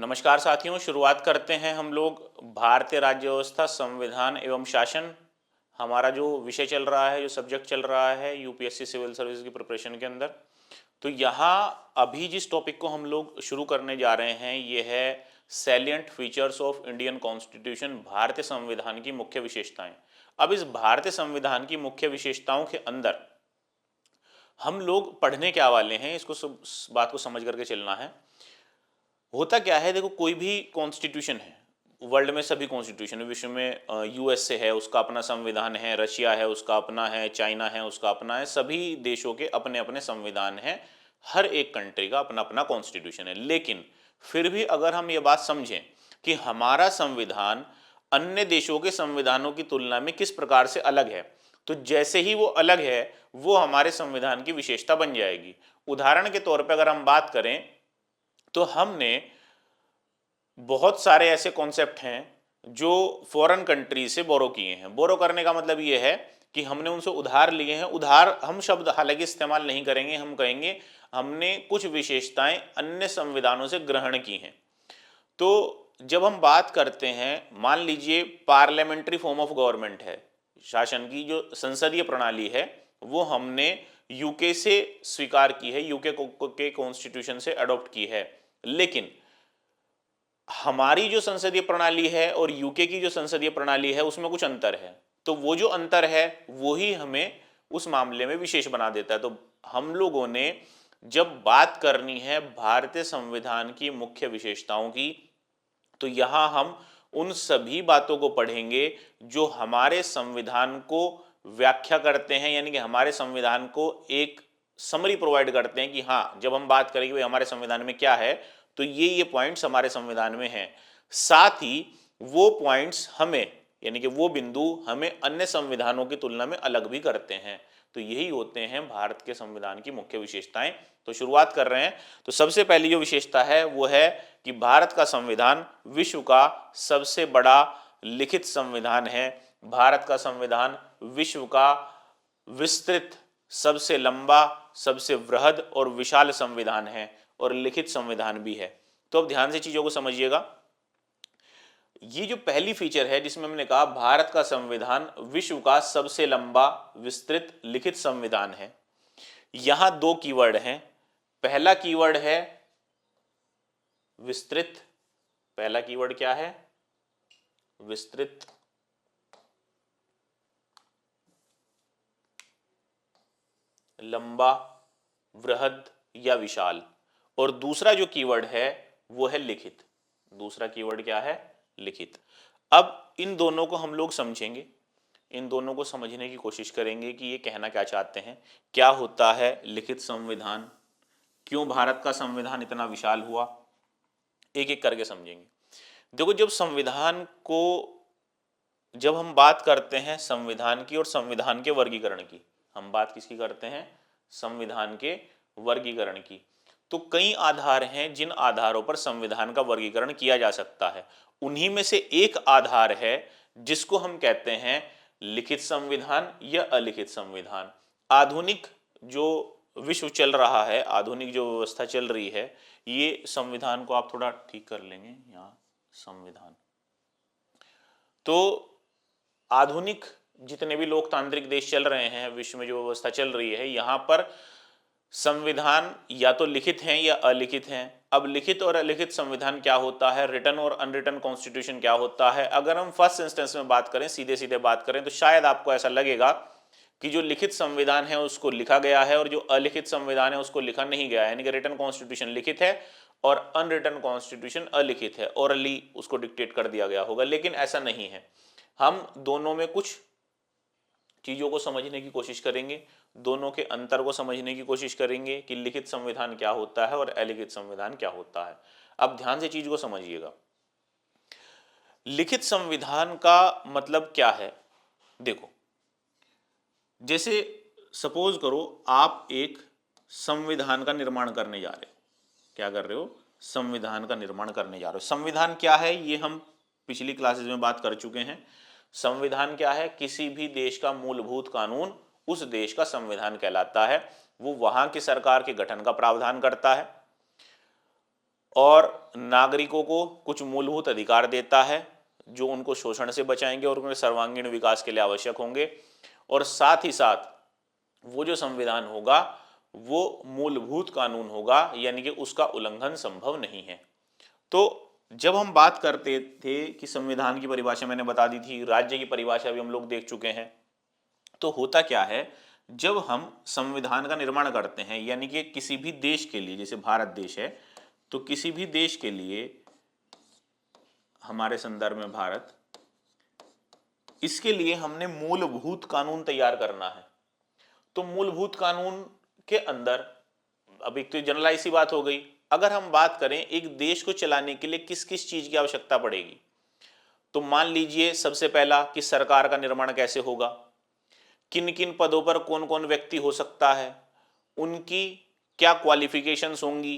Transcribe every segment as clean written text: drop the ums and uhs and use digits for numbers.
नमस्कार साथियों, शुरुआत करते हैं हम लोग भारतीय राज्य व्यवस्था, संविधान एवं शासन। हमारा जो विषय चल रहा है, जो सब्जेक्ट चल रहा है यूपीएससी सिविल सर्विस की प्रिपरेशन के अंदर। तो यहाँ अभी जिस टॉपिक को हम लोग शुरू करने जा रहे हैं ये है salient features of Indian constitution, भारतीय संविधान की मुख्य विशेषताएं। अब इस भारतीय संविधान की मुख्य विशेषताओं के अंदर हम लोग पढ़ने क्या वाले हैं, इसको बात को समझ करके चलना है। होता क्या है, देखो कोई भी कॉन्स्टिट्यूशन है, वर्ल्ड में सभी कॉन्स्टिट्यूशन, विश्व में यूएसए है उसका अपना संविधान है, रशिया है उसका अपना है, चाइना है उसका अपना है, सभी देशों के अपने अपने संविधान हैं। हर एक कंट्री का अपना अपना कॉन्स्टिट्यूशन है। लेकिन फिर भी अगर हम ये बात समझें कि हमारा संविधान अन्य देशों के संविधानों की तुलना में किस प्रकार से अलग है, तो जैसे ही वो अलग है वो हमारे संविधान की विशेषता बन जाएगी। उदाहरण के तौर पर अगर हम बात करें तो हमने बहुत सारे ऐसे कॉन्सेप्ट हैं जो फॉरेन कंट्री से बोरो किए हैं। बोरो करने का मतलब ये है कि हमने उनसे उधार लिए हैं। उधार हम शब्द हालांकि इस्तेमाल नहीं करेंगे, हम कहेंगे हमने कुछ विशेषताएं अन्य संविधानों से ग्रहण की हैं। तो जब हम बात करते हैं, मान लीजिए पार्लियामेंट्री फॉर्म ऑफ गवर्नमेंट है, शासन की जो संसदीय प्रणाली है वो हमने यूके से स्वीकार की है, यूके के कॉन्स्टिट्यूशन से अडॉप्ट की है। लेकिन हमारी जो संसदीय प्रणाली है और यूके की जो संसदीय प्रणाली है उसमें कुछ अंतर है। तो वो जो अंतर है वो ही हमें उस मामले में विशेष बना देता है। तो हम लोगों ने जब बात करनी है भारतीय संविधान की मुख्य विशेषताओं की, तो यहां हम उन सभी बातों को पढ़ेंगे जो हमारे संविधान को व्याख्या करते हैं, यानी कि हमारे संविधान को एक समरी प्रोवाइड करते हैं कि हाँ, जब हम बात करेंगे भाई हमारे संविधान में क्या है तो ये पॉइंट्स हमारे संविधान में हैं। साथ ही वो पॉइंट्स हमें, यानी कि वो बिंदु हमें अन्य संविधानों की तुलना में अलग भी करते हैं। तो यही होते हैं भारत के संविधान की मुख्य विशेषताएं। तो शुरुआत कर रहे हैं। तो सबसे पहली जो विशेषता है वो है कि भारत का संविधान विश्व का सबसे बड़ा लिखित संविधान है। भारत का संविधान विश्व का विस्तृत, सबसे लंबा, सबसे वृहद और विशाल संविधान है और लिखित संविधान भी है। तो अब ध्यान से चीजों को समझिएगा। ये जो पहली फीचर है जिसमें हमने कहा भारत का संविधान विश्व का सबसे लंबा, विस्तृत, लिखित संविधान है, यहां दो कीवर्ड हैं। पहला कीवर्ड है विस्तृत। पहला कीवर्ड क्या है? विस्तृत। लंबा, वृहद या विशाल। और दूसरा जो कीवर्ड है वो है लिखित। दूसरा कीवर्ड क्या है? लिखित। अब इन दोनों को हम लोग समझेंगे, इन दोनों को समझने की कोशिश करेंगे कि ये कहना क्या चाहते हैं, क्या होता है लिखित संविधान, क्यों भारत का संविधान इतना विशाल हुआ, एक एक करके समझेंगे। देखो, जब हम बात करते हैं संविधान की और संविधान के वर्गीकरण की, हम बात किसकी करते हैं? संविधान के वर्गीकरण की। तो कई आधार हैं जिन आधारों पर संविधान का वर्गीकरण किया जा सकता है। उन्हीं में से एक आधार है जिसको हम कहते हैं लिखित संविधान या अलिखित संविधान। आधुनिक जो विश्व चल रहा है, आधुनिक जो व्यवस्था चल रही है, ये संविधान को आप थोड़ा ठीक कर लेंगे यहाँ, संविधान। तो आधुनिक जितने भी लोकतांत्रिक देश चल रहे हैं, विश्व में जो व्यवस्था चल रही है, यहाँ पर संविधान या तो लिखित हैं या अलिखित हैं। अब लिखित और अलिखित संविधान क्या होता है, रिटन और अनरिटन कॉन्स्टिट्यूशन क्या होता है, अगर हम फर्स्ट इंस्टेंस में बात करें, सीधे सीधे बात करें, तो शायद आपको ऐसा लगेगा कि जो लिखित संविधान है उसको लिखा गया है और जो अलिखित संविधान है उसको लिखा नहीं गया है। यानी कि रिटन कॉन्स्टिट्यूशन लिखित है और अनरिटन कॉन्स्टिट्यूशन अलिखित है, ओरली उसको डिक्टेट कर दिया गया होगा। लेकिन ऐसा नहीं है। हम दोनों में कुछ चीजों को समझने की कोशिश करेंगे, दोनों के अंतर को समझने की कोशिश करेंगे कि लिखित संविधान क्या होता है और अलिखित संविधान क्या होता है। अब ध्यान से चीज को समझिएगा। लिखित संविधान का मतलब क्या है? देखो, जैसे सपोज करो आप एक संविधान का निर्माण करने जा रहे हो। क्या कर रहे हो? संविधान का निर्माण करने जा रहे हो। संविधान क्या है ये हम पिछली क्लासेस में बात कर चुके हैं। संविधान क्या है? किसी भी देश का मूलभूत कानून उस देश का संविधान कहलाता है। वो वहां की सरकार के गठन का प्रावधान करता है। और नागरिकों को कुछ मूलभूत अधिकार देता है जो उनको शोषण से बचाएंगे और उनके सर्वांगीण विकास के लिए आवश्यक होंगे। और साथ ही साथ वो जो संविधान होगा वो मूलभूत कानून होगा, यानी कि उसका उल्लंघन संभव नहीं है। तो जब हम बात करते थे कि संविधान की परिभाषा मैंने बता दी थी, राज्य की परिभाषा भी हम लोग देख चुके हैं। तो होता क्या है, जब हम संविधान का निर्माण करते हैं, यानी कि किसी भी देश के लिए, जैसे भारत देश है तो किसी भी देश के लिए, हमारे संदर्भ में भारत, इसके लिए हमने मूलभूत कानून तैयार करना है। तो मूलभूत कानून के अंदर, अब एक तो जनरलाइज सी बात हो गई, अगर हम बात करें एक देश को चलाने के लिए किस किस चीज की आवश्यकता पड़ेगी, तो मान लीजिए सबसे पहला कि सरकार का निर्माण कैसे होगा, किन किन पदों पर कौन कौन व्यक्ति हो सकता है, उनकी क्या क्वालिफिकेशंस होंगी,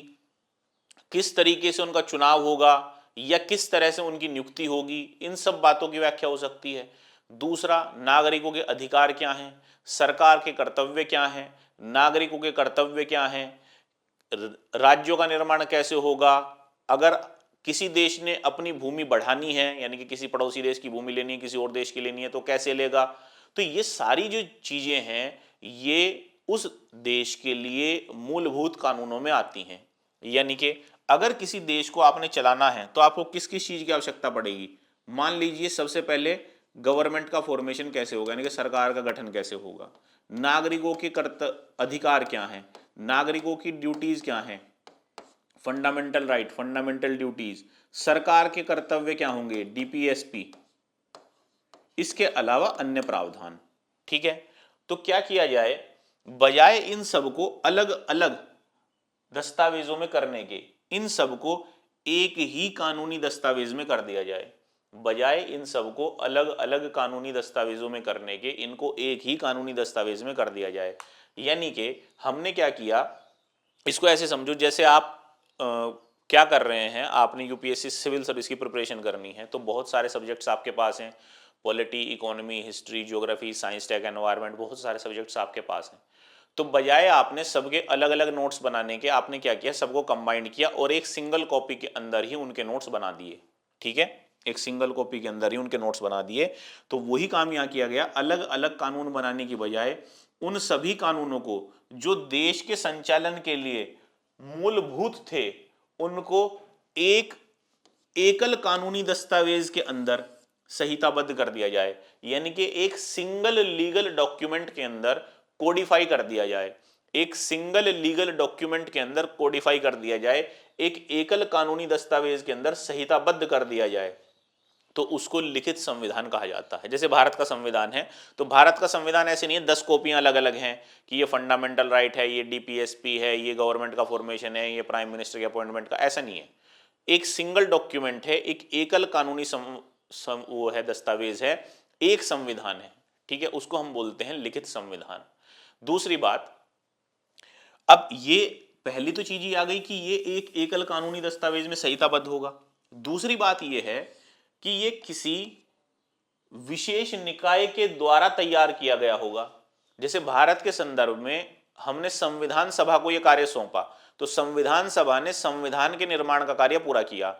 किस तरीके से उनका चुनाव होगा या किस तरह से उनकी नियुक्ति होगी, इन सब बातों की व्याख्या हो सकती है। दूसरा, नागरिकों के अधिकार क्या हैं, सरकार के कर्तव्य क्या हैं, नागरिकों के कर्तव्य क्या हैं, राज्यों का निर्माण कैसे होगा, अगर किसी देश ने अपनी भूमि बढ़ानी है, यानी कि किसी पड़ोसी देश की भूमि लेनी है, किसी और देश की लेनी है, तो कैसे लेगा। तो ये सारी जो चीजें हैं ये उस देश के लिए मूलभूत कानूनों में आती हैं। यानी कि अगर किसी देश को आपने चलाना है तो आपको किस किस चीज की आवश्यकता पड़ेगी। मान लीजिए सबसे पहले गवर्नमेंट का फॉर्मेशन कैसे होगा, यानी कि सरकार का गठन कैसे होगा, नागरिकों के अधिकार क्या हैं, नागरिकों की ड्यूटीज क्या हैं, फंडामेंटल राइट, फंडामेंटल ड्यूटीज, सरकार के कर्तव्य क्या होंगे, डीपीएसपी, इसके अलावा अन्य प्रावधान। ठीक है, तो क्या किया जाए, बजाय इन सबको अलग अलग दस्तावेजों में करने के, इन सबको एक ही कानूनी दस्तावेज में कर दिया जाए। बजाय इन सबको अलग अलग कानूनी दस्तावेजों में करने के, इनको एक ही कानूनी दस्तावेज में कर दिया जाए। यानी कि हमने क्या किया, इसको ऐसे समझो जैसे आप क्या कर रहे हैं, आपने यूपीएससी सिविल सर्विस की प्रिपरेशन करनी है, तो बहुत सारे सब्जेक्ट्स आपके पास हैं, polity, economy, history, geography, science, tech, environment, बहुत सारे सब्जेक्ट्स आपके पास हैं। तो बजाय आपने सबके अलग अलग नोट्स बनाने के, आपने क्या किया, सबको कंबाइंड किया और एक सिंगल कॉपी के अंदर ही उनके नोट्स बना दिए। ठीक है, एक सिंगल कॉपी के अंदर ही उनके नोट्स बना दिए। तो वही काम यहाँ किया गया, अलग अलग कानून बनाने की बजाय उन सभी कानूनों को जो देश के संचालन के लिए मूलभूत थे उनको एक एकल कानूनी दस्तावेज के अंदर संहिताबद्ध कर दिया जाए, यानी कि एक सिंगल लीगल डॉक्यूमेंट के अंदर कोडिफाई कर दिया जाए, एक सिंगल लीगल डॉक्यूमेंट के अंदर कोडिफाई कर दिया जाए, एक एकल कानूनी दस्तावेज के अंदर संहिताबद्ध कर दिया जाए। तो उसको लिखित संविधान कहा जाता है। जैसे भारत का संविधान है, तो भारत का संविधान ऐसे नहीं है 10 कॉपियां अलग अलग हैं कि ये फंडामेंटल राइट है, ये डीपीएसपी है, ये गवर्नमेंट का फॉर्मेशन है, ये प्राइम मिनिस्टर के अपॉइंटमेंट का, ऐसा नहीं है। एक सिंगल डॉक्यूमेंट है, एक एकल कानूनी वो है, दस्तावेज है, एक संविधान है। ठीक है, उसको हम बोलते हैं लिखित संविधान। दूसरी बात, अब ये पहली तो चीज ही आ गई कि ये एक एकल कानूनी दस्तावेज में संहिताबद्ध होगा। दूसरी बात ये है कि ये किसी विशेष निकाय के द्वारा तैयार किया गया होगा। जैसे भारत के संदर्भ में हमने संविधान सभा को यह कार्य सौंपा, तो संविधान सभा ने संविधान के निर्माण का कार्य पूरा किया।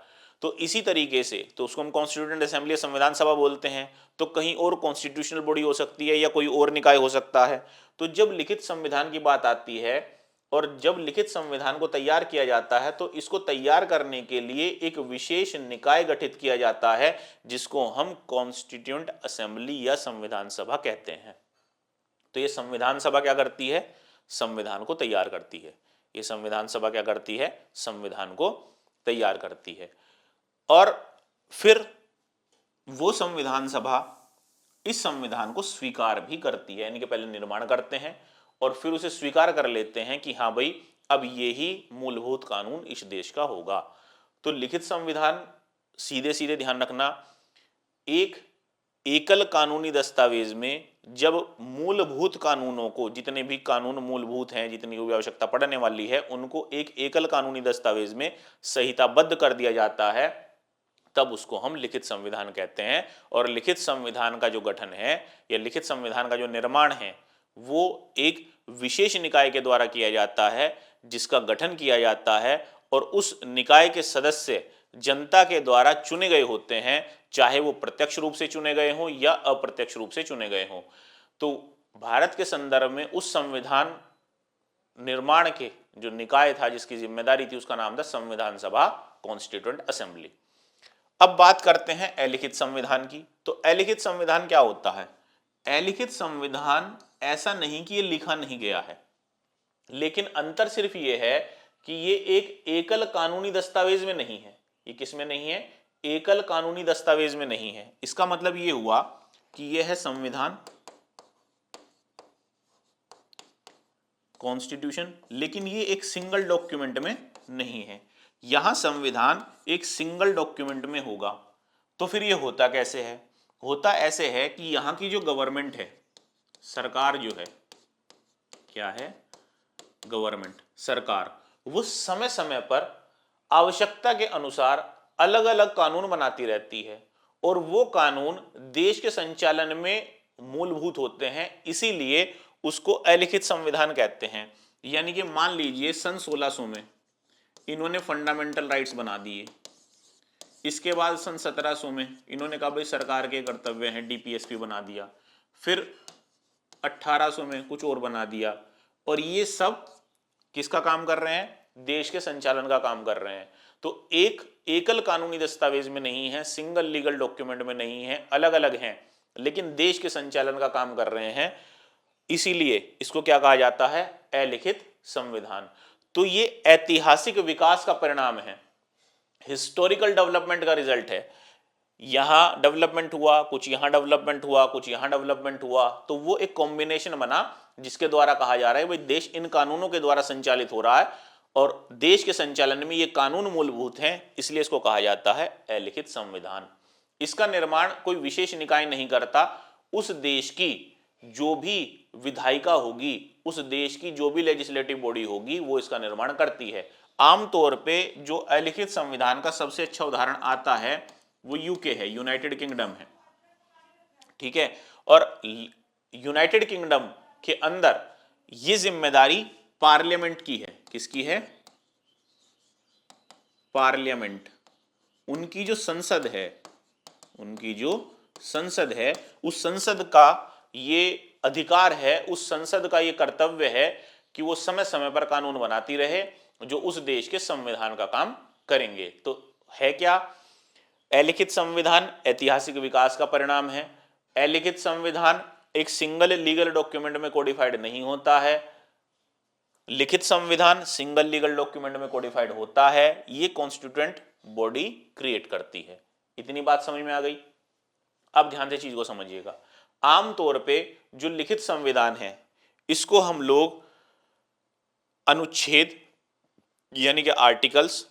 तो इसी तरीके से, तो उसको हम कॉन्स्टिट्यूएंट असेंबली या संविधान सभा बोलते हैं। तो कहीं और कॉन्स्टिट्यूशनल बॉडी हो सकती है या कोई और निकाय हो सकता है। तो जब लिखित संविधान की बात आती है और जब लिखित संविधान को तैयार किया जाता है, तो इसको तैयार करने के लिए एक विशेष निकाय गठित किया जाता है जिसको हम कॉन्स्टिट्यूएंट असेंबली या संविधान सभा कहते हैं। तो ये संविधान सभा क्या करती है, संविधान को तैयार करती है। ये संविधान सभा क्या करती है, संविधान को तैयार करती है। और फिर वो संविधान सभा इस संविधान को स्वीकार भी करती है, यानी कि पहले निर्माण करते हैं और फिर उसे स्वीकार कर लेते हैं कि हाँ भाई अब ये ही मूलभूत कानून इस देश का होगा। तो लिखित संविधान, सीधे सीधे ध्यान रखना, एक एकल कानूनी दस्तावेज में जब मूलभूत कानूनों को, जितने भी कानून मूलभूत हैं, जितनी भी आवश्यकता पड़ने वाली है, उनको एक एकल कानूनी दस्तावेज में संहिताबद्ध कर दिया जाता है, तब उसको हम लिखित संविधान कहते हैं। और लिखित संविधान का जो गठन है या लिखित संविधान का जो निर्माण है वो एक विशेष निकाय के द्वारा किया जाता है, जिसका गठन किया जाता है और उस निकाय के सदस्य जनता के द्वारा चुने गए होते हैं, चाहे वो प्रत्यक्ष रूप से चुने गए हों या अप्रत्यक्ष रूप से चुने गए हों। तो भारत के संदर्भ में उस संविधान निर्माण के जो निकाय था जिसकी जिम्मेदारी थी उसका नाम था संविधान सभा, कॉन्स्टिट्यूएंट असेंबली। अब बात करते हैं अलिखित संविधान की। तो अलिखित संविधान क्या होता है? अलिखित संविधान ऐसा नहीं कि ये लिखा नहीं गया है, लेकिन अंतर सिर्फ ये है कि ये एक एकल कानूनी दस्तावेज में नहीं है। ये किस में नहीं है? एकल कानूनी दस्तावेज में नहीं है। इसका मतलब ये हुआ कि ये है संविधान, कॉन्स्टिट्यूशन, लेकिन ये एक सिंगल डॉक्यूमेंट में नहीं है। यहां संविधान एक सिंगल डॉक्यूमेंट में होगा। तो फिर ये होता कैसे है? होता ऐसे है कि यहां की जो गवर्नमेंट है, सरकार जो है, क्या है? गवर्नमेंट, सरकार, वो समय समय पर आवश्यकता के अनुसार अलग अलग कानून बनाती रहती है और वो कानून देश के संचालन में मूलभूत होते हैं, इसीलिए उसको अलिखित संविधान कहते हैं। यानी कि मान लीजिए सन 1600 में इन्होंने फंडामेंटल राइट्स बना दिए, इसके बाद सन 1700 में इन्होंने कहा भाई सरकार के कर्तव्य हैं, डीपीएसपी बना दिया, फिर 1800 में कुछ और बना दिया, और ये सब किसका काम कर रहे हैं? देश के संचालन का काम कर रहे हैं। तो एक एकल कानूनी दस्तावेज में नहीं है, सिंगल लीगल डॉक्यूमेंट में नहीं है, अलग अलग हैं, लेकिन देश के संचालन का काम कर रहे हैं, इसीलिए इसको क्या कहा जाता है? अलिखित संविधान। तो ये ऐतिहासिक विकास का परिणाम है, हिस्टोरिकल डेवलपमेंट का रिजल्ट है। यहां डेवलपमेंट हुआ, कुछ यहां डेवलपमेंट हुआ, कुछ यहां डेवलपमेंट हुआ, तो वो एक कॉम्बिनेशन बना जिसके द्वारा कहा जा रहा है भाई देश इन कानूनों के द्वारा संचालित हो रहा है और देश के संचालन में ये कानून मूलभूत हैं, इसलिए इसको कहा जाता है अलिखित संविधान। इसका निर्माण कोई विशेष निकाय नहीं करता, उस देश की जो भी विधायिका होगी, उस देश की जो भी लेजिस्लेटिव बॉडी होगी, वो इसका निर्माण करती है। आमतौर पे जो अलिखित संविधान का सबसे अच्छा उदाहरण आता है वो यूके है, यूनाइटेड किंगडम है, ठीक है। और यूनाइटेड किंगडम के अंदर ये जिम्मेदारी पार्लियामेंट की है। किसकी है? पार्लियामेंट। उनकी जो संसद है, उनकी जो संसद है, उस संसद का ये अधिकार है, उस संसद का ये कर्तव्य है कि वो समय समय पर कानून बनाती रहे जो उस देश के संविधान का काम करेंगे। तो है क्या? अलिखित संविधान ऐतिहासिक विकास का परिणाम है। अलिखित संविधान एक सिंगल लीगल डॉक्यूमेंट में कोडिफाइड नहीं होता है, लिखित संविधान सिंगल लीगल डॉक्यूमेंट में कोडिफाइड होता है, ये कॉन्स्टिट्यूएंट बॉडी क्रिएट करती है। इतनी बात समझ में आ गई? अब ध्यान से चीज को समझिएगा। आमतौर पे जो लिखित संविधान है इसको हम लोग अनुच्छेद यानी कि आर्टिकल्स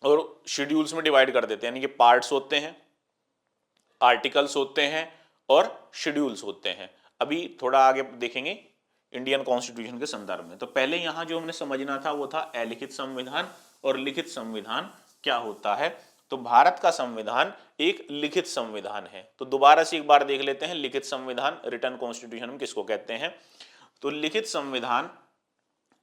और शेड्यूल्स में डिवाइड कर देते हैं, यानी कि पार्ट्स होते हैं, आर्टिकल्स होते हैं और शेड्यूल्स होते हैं। अभी थोड़ा आगे देखेंगे इंडियन कॉन्स्टिट्यूशन के संदर्भ में। तो पहले यहां जो हमने समझना था वो था अलिखित संविधान और लिखित संविधान क्या होता है। तो भारत का संविधान एक लिखित संविधान है। तो दोबारा से एक बार देख लेते हैं लिखित संविधान, रिटन कॉन्स्टिट्यूशन हम किसको कहते हैं। तो लिखित संविधान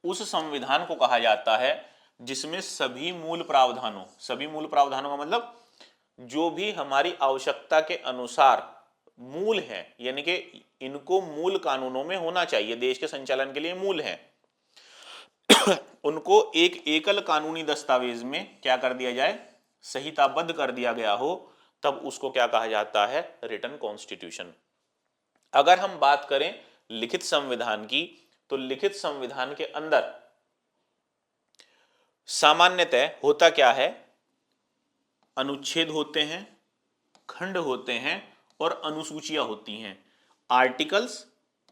उस संविधान को कहा जाता है जिसमें सभी मूल प्रावधानों का मतलब जो भी हमारी आवश्यकता के अनुसार मूल है, यानी कि इनको मूल कानूनों में होना चाहिए, देश के संचालन के लिए मूल है, उनको एक एकल कानूनी दस्तावेज में क्या कर दिया जाए? संहिताबद्ध कर दिया गया हो, तब उसको क्या कहा जाता है? Written constitution. अगर हम बात करें लिखित संविधान की, तो लिखित संविधान के अंदर सामान्यतः होता क्या है? अनुच्छेद होते हैं, खंड होते हैं और अनुसूचियां होती हैं। आर्टिकल्स,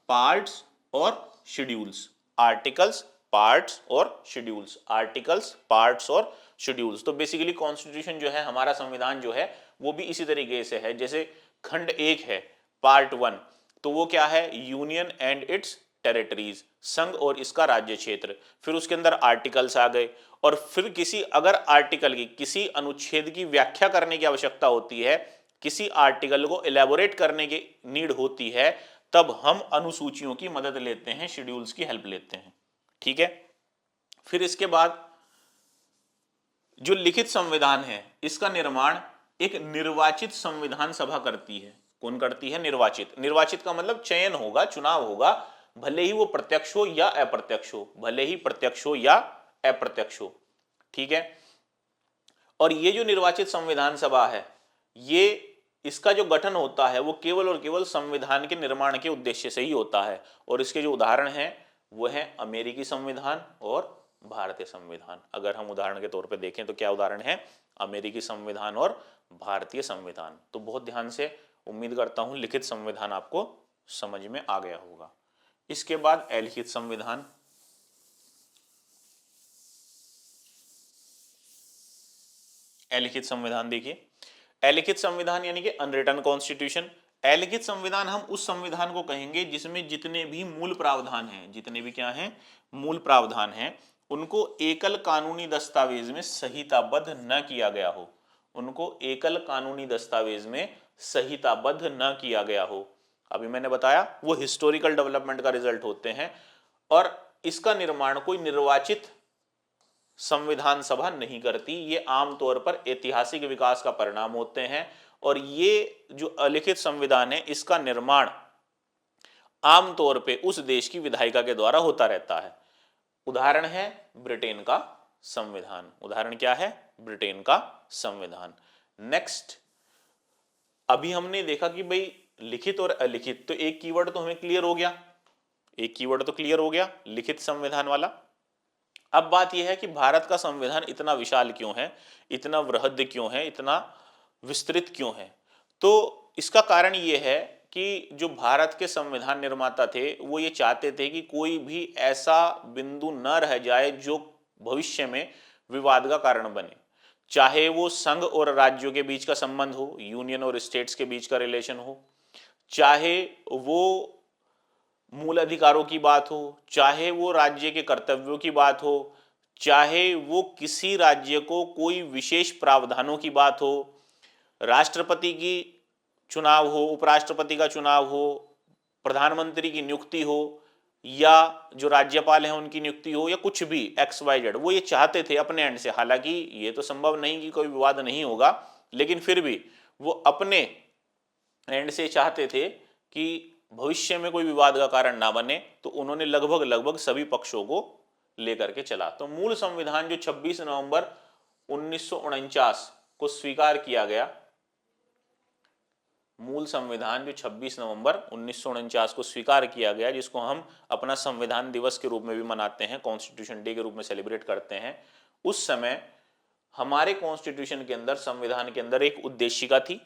पार्ट्स और शेड्यूल्स। आर्टिकल्स, पार्ट्स और शेड्यूल्स। आर्टिकल्स, पार्ट्स और शेड्यूल्स। तो बेसिकली कॉन्स्टिट्यूशन जो है, हमारा संविधान जो है, वो भी इसी तरीके से है। जैसे खंड 1 है, पार्ट 1, तो वो क्या है? यूनियन एंड इट्स टेरिटरीज, संघ और इसका राज्य क्षेत्र। फिर उसके अंदर आर्टिकल्स आ गए, और फिर किसी अगर आर्टिकल की, किसी अनुच्छेद की व्याख्या करने की आवश्यकता होती है, किसी आर्टिकल को इलेबोरेट करने की नीड होती है, तब हम अनुसूचियों की मदद लेते हैं, शेड्यूल्स की हेल्प लेते हैं, ठीक है। फिर इसके बाद जो लिखित संविधान है इसका निर्माण एक निर्वाचित संविधान सभा करती है। कौन करती है? निर्वाचित। निर्वाचित का मतलब चयन होगा, चुनाव होगा, भले ही वो प्रत्यक्ष हो या अप्रत्यक्ष हो, भले ही प्रत्यक्ष हो या अप्रत्यक्ष हो। ठीक है। और ये जो निर्वाचित संविधान सभा है, ये इसका जो गठन होता है वो केवल और केवल संविधान के निर्माण के उद्देश्य से ही होता है। और इसके जो उदाहरण हैं वो है अमेरिकी संविधान और भारतीय संविधान। अगर हम उदाहरण के तौर पे देखें तो क्या उदाहरण है? अमेरिकी संविधान और भारतीय संविधान। तो बहुत ध्यान से, उम्मीद करता हूं लिखित संविधान आपको समझ में आ गया होगा। इसके बाद अलिखित संविधान। अलिखित संविधान देखिए, अलिखित संविधान यानी कि अनरिटन कॉन्स्टिट्यूशन। अलिखित संविधान हम उस संविधान को कहेंगे जिसमें जितने भी मूल प्रावधान हैं, जितने भी क्या हैं? मूल प्रावधान हैं, उनको एकल कानूनी दस्तावेज में संहिताबद्ध न किया गया हो। उनको एकल कानूनी दस्तावेज में संहिताबद्ध न किया गया हो। अभी मैंने बताया वो हिस्टोरिकल डेवलपमेंट का रिजल्ट होते हैं और इसका निर्माण कोई निर्वाचित संविधान सभा नहीं करती। ये आमतौर पर ऐतिहासिक विकास का परिणाम होते हैं। और ये जो अलिखित संविधान है इसका निर्माण आमतौर पे उस देश की विधायिका के द्वारा होता रहता है। उदाहरण है ब्रिटेन का संविधान। उदाहरण क्या है? ब्रिटेन का संविधान। नेक्स्ट, अभी हमने देखा कि भाई लिखित और अलिखित, तो एक कीवर्ड तो हमें क्लियर हो गया, एक कीवर्ड तो क्लियर हो गया, लिखित संविधान वाला। अब बात यह है कि भारत का संविधान इतना विशाल क्यों है, इतना वृहद क्यों है, इतना विस्तृत क्यों है? तो इसका कारण यह है कि जो भारत के संविधान निर्माता थे वो ये चाहते थे कि कोई भी ऐसा बिंदु न रह जाए जो भविष्य में विवाद का कारण बने। चाहे वो संघ और राज्यों के बीच का संबंध हो, यूनियन और स्टेट्स के बीच का रिलेशन हो, चाहे वो मूल अधिकारों की बात हो, चाहे वो राज्य के कर्तव्यों की बात हो, चाहे वो किसी राज्य को कोई विशेष प्रावधानों की बात हो, राष्ट्रपति की चुनाव हो, उपराष्ट्रपति का चुनाव हो, प्रधानमंत्री की नियुक्ति हो, या जो राज्यपाल हैं उनकी नियुक्ति हो, या कुछ भी XYZ, वो ये चाहते थे अपने एंड से। हालांकि ये तो संभव नहीं कि कोई विवाद नहीं होगा, लेकिन फिर भी वो अपने एंड से चाहते थे कि भविष्य में कोई विवाद का कारण ना बने। तो उन्होंने लगभग लगभग सभी पक्षों को लेकर के चला। तो मूल संविधान जो 26 नवंबर 1949 को स्वीकार किया गया, मूल संविधान जो 26 नवंबर 1949 को स्वीकार किया गया, जिसको हम अपना संविधान दिवस के रूप में भी मनाते हैं, कॉन्स्टिट्यूशन डे के रूप में सेलिब्रेट करते हैं, उस समय हमारे कॉन्स्टिट्यूशन के अंदर, संविधान के अंदर एक उद्देशिका थी,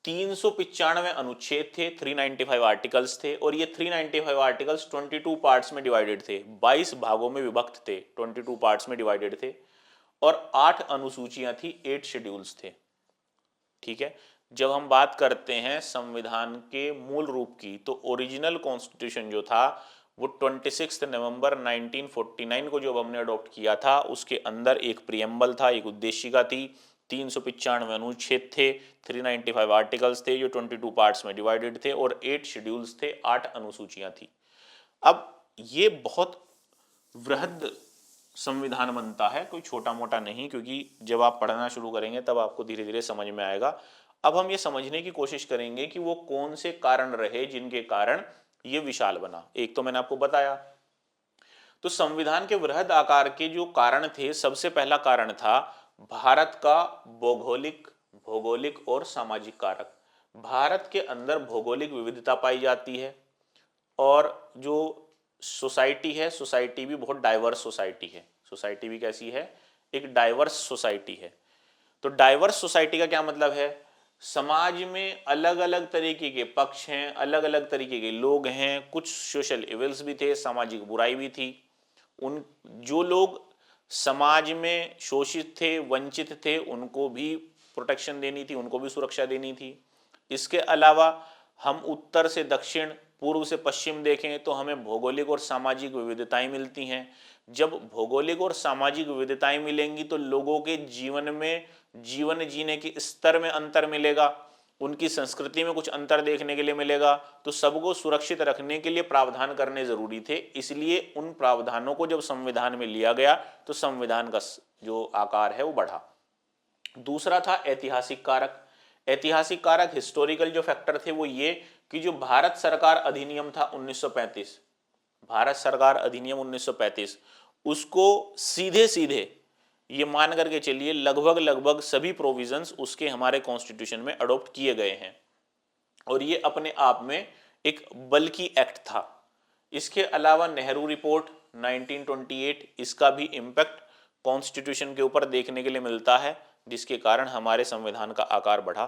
395 अनुच्छेद थे, 395 आर्टिकल्स थे। और ये 395 आर्टिकल्स 22 पार्ट्स में डिवाइडेड थे, 22 भागों में विभक्त थे, 22 पार्ट्स में डिवाइडेड थे। और 8 अनुसूचियां थी, 8 शेड्यूल्स थे। ठीक है। जब हम बात करते हैं संविधान के मूल रूप की, तो ओरिजिनल कॉन्स्टिट्यूशन जो था वो 26 नवंबर 1949 को जब हमने अडॉप्ट किया था, उसके अंदर एक प्रियम्बल था, एक उद्देशिका थी, 395 अनुच्छेद थे, 395 आर्टिकल्स थे जो 22 पार्ट्स में डिवाइडेड थे, और 8 शेड्यूल्स थे, 8 अनुसूचियां थी। अब ये बहुत वृहद संविधान बनता है, कोई छोटा मोटा नहीं, क्योंकि जब आप पढ़ना शुरू करेंगे तब आपको धीरे धीरे समझ में आएगा। अब हम ये समझने की कोशिश करेंगे कि वो कौन से कारण रहे जिनके कारण ये विशाल बना। एक तो मैंने आपको बताया, तो संविधान के वृहद आकार के जो कारण थे, सबसे पहला कारण था भारत का भौगोलिक और सामाजिक कारक। भारत के अंदर भौगोलिक विविधता पाई जाती है, और जो सोसाइटी है, सोसाइटी भी बहुत डाइवर्स सोसाइटी है। सोसाइटी भी कैसी है? एक डाइवर्स सोसाइटी है। तो डाइवर्स सोसाइटी का क्या मतलब है? समाज में अलग अलग तरीके के पक्ष हैं, अलग अलग तरीके के लोग हैं, कुछ सोशल इविल्स भी थे, सामाजिक बुराई भी थी। उन जो लोग समाज में शोषित थे, वंचित थे, उनको भी प्रोटेक्शन देनी थी, उनको भी सुरक्षा देनी थी। इसके अलावा हम उत्तर से दक्षिण, पूर्व से पश्चिम देखें तो हमें भौगोलिक और सामाजिक विविधताएं मिलती हैं। जब भौगोलिक और सामाजिक विविधताएं मिलेंगी तो लोगों के जीवन में, जीवन जीने के स्तर में अंतर मिलेगा। उनकी संस्कृति में कुछ अंतर देखने के लिए मिलेगा, तो सबको सुरक्षित रखने के लिए प्रावधान करने जरूरी थे। इसलिए उन प्रावधानों को जब संविधान में लिया गया तो संविधान का जो आकार है वो बढ़ा। दूसरा था ऐतिहासिक कारक। ऐतिहासिक कारक, हिस्टोरिकल जो फैक्टर थे वो ये कि जो भारत सरकार अधिनियम था 1935, भारत सरकार अधिनियम 1935, उसको सीधे सीधे ये मान करके चलिए लगभग लगभग सभी प्रोविजंस उसके हमारे कॉन्स्टिट्यूशन में अडॉप्ट किए गए हैं, और ये अपने आप में एक बल्कि एक्ट था। इसके अलावा नेहरू रिपोर्ट 1928, इसका भी इम्पैक्ट कॉन्स्टिट्यूशन के ऊपर देखने के लिए मिलता है, जिसके कारण हमारे संविधान का आकार बढ़ा।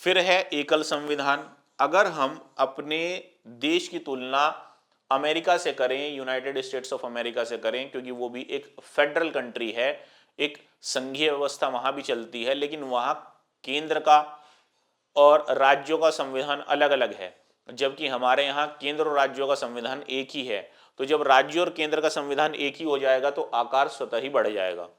फिर है एकल संविधान। अगर हम अपने देश की तुलना अमेरिका से करें, यूनाइटेड स्टेट्स ऑफ अमेरिका से करें, क्योंकि वो भी एक फेडरल कंट्री है, एक संघीय व्यवस्था वहां भी चलती है, लेकिन वहां केंद्र का और राज्यों का संविधान अलग अलग है, जबकि हमारे यहाँ केंद्र और राज्यों का संविधान एक ही है। तो जब राज्य और केंद्र का संविधान एक ही हो जाएगा तो आकार स्वतः ही बढ़ जाएगा।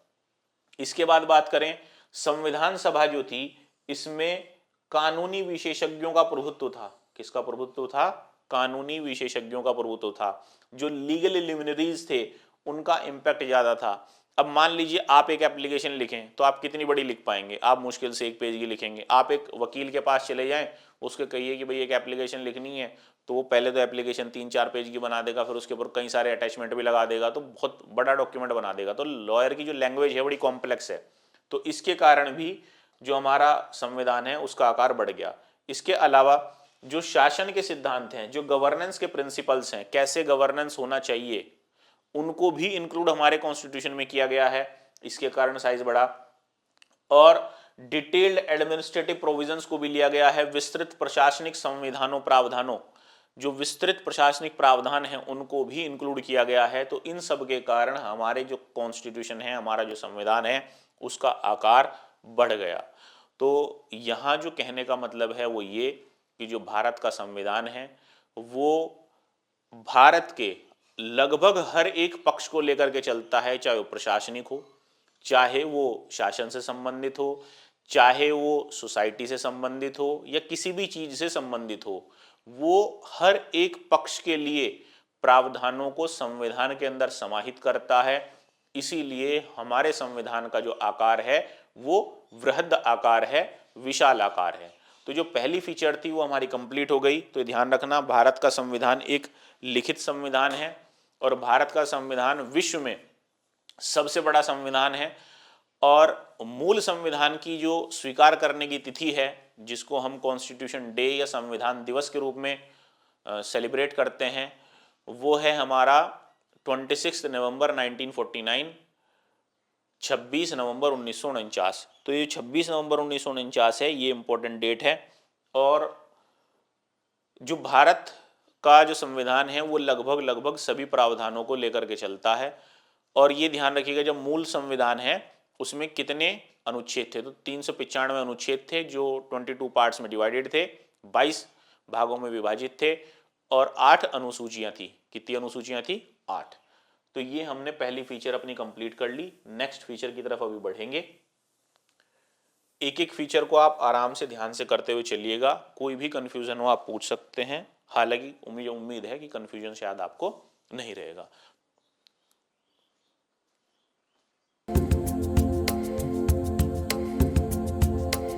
इसके बाद बात करें, संविधान सभा जो थी, इसमें कानूनी विशेषज्ञों का प्रभुत्व था। किसका प्रभुत्व था? कानूनी विशेषज्ञों का प्रभुत्व था। जो लीगल लिमिनरीज थे उनका इंपैक्ट ज्यादा था। अब मान लीजिए आप एक एप्लीकेशन लिखें तो आप कितनी बड़ी लिख पाएंगे? आप मुश्किल से 1 पेज की लिखेंगे। आप एक वकील के पास चले जाएं, उसके कहिए कि भाई एक एप्लीकेशन लिखनी है, तो वो पहले तो एप्लीकेशन 3-4 पेज की बना देगा, फिर उसके ऊपर कई सारे अटैचमेंट भी लगा देगा, तो बहुत बड़ा डॉक्यूमेंट बना देगा। तो लॉयर की जो लैंग्वेज है बड़ी कॉम्प्लेक्स है, तो इसके कारण भी जो हमारा संविधान है उसका आकार बढ़ गया। इसके अलावा जो शासन के सिद्धांत हैं, जो गवर्नेंस के प्रिंसिपल्स हैं, कैसे गवर्नेंस होना चाहिए, उनको भी इंक्लूड हमारे कॉन्स्टिट्यूशन में किया गया है, इसके कारण साइज बढ़ा। और डिटेल्ड एडमिनिस्ट्रेटिव प्रोविजंस को भी लिया गया है। विस्तृत प्रशासनिक संविधानों प्रावधानों, जो विस्तृत प्रशासनिक प्रावधान हैं उनको भी इंक्लूड किया गया है। तो इन सब के कारण हमारे जो कॉन्स्टिट्यूशन है, हमारा जो संविधान है, उसका आकार बढ़ गया। तो यहाँ जो कहने का मतलब है वो ये कि जो भारत का संविधान है वो भारत के लगभग हर एक पक्ष को लेकर के चलता है, चाहे वो प्रशासनिक हो, चाहे वो शासन से संबंधित हो, चाहे वो सोसाइटी से संबंधित हो, या किसी भी चीज से संबंधित हो, वो हर एक पक्ष के लिए प्रावधानों को संविधान के अंदर समाहित करता है। इसीलिए हमारे संविधान का जो आकार है वो वृहद आकार है, विशाल आकार है। तो जो पहली फीचर थी वो हमारी कंप्लीट हो गई। तो ध्यान रखना, भारत का संविधान एक लिखित संविधान है और भारत का संविधान विश्व में सबसे बड़ा संविधान है। और मूल संविधान की जो स्वीकार करने की तिथि है, जिसको हम कॉन्स्टिट्यूशन डे या संविधान दिवस के रूप में सेलिब्रेट करते हैं, वो है हमारा 26 नवंबर 1949, 26 नवंबर 1949। तो ये 26 नवंबर 1949 है, ये इंपॉर्टेंट डेट है। और जो भारत का जो संविधान है वो लगभग लगभग सभी प्रावधानों को लेकर के चलता है। और ये ध्यान रखिएगा, जब मूल संविधान है उसमें कितने अनुच्छेद थे? तो 395 अनुच्छेद थे जो 22 पार्ट्स में डिवाइडेड थे, 22 भागों में विभाजित थे, और 8 अनुसूचियां थी। कितनी अनुसूचियां थी? 8। तो ये हमने पहली फीचर अपनी कंप्लीट कर ली। नेक्स्ट फीचर की तरफ अभी बढ़ेंगे। एक एक फीचर को आप आराम से ध्यान से करते हुए चलिएगा, कोई भी कंफ्यूजन हो आप पूछ सकते हैं। हालांकि उम्मीद है कि कंफ्यूजन शायद आपको नहीं रहेगा।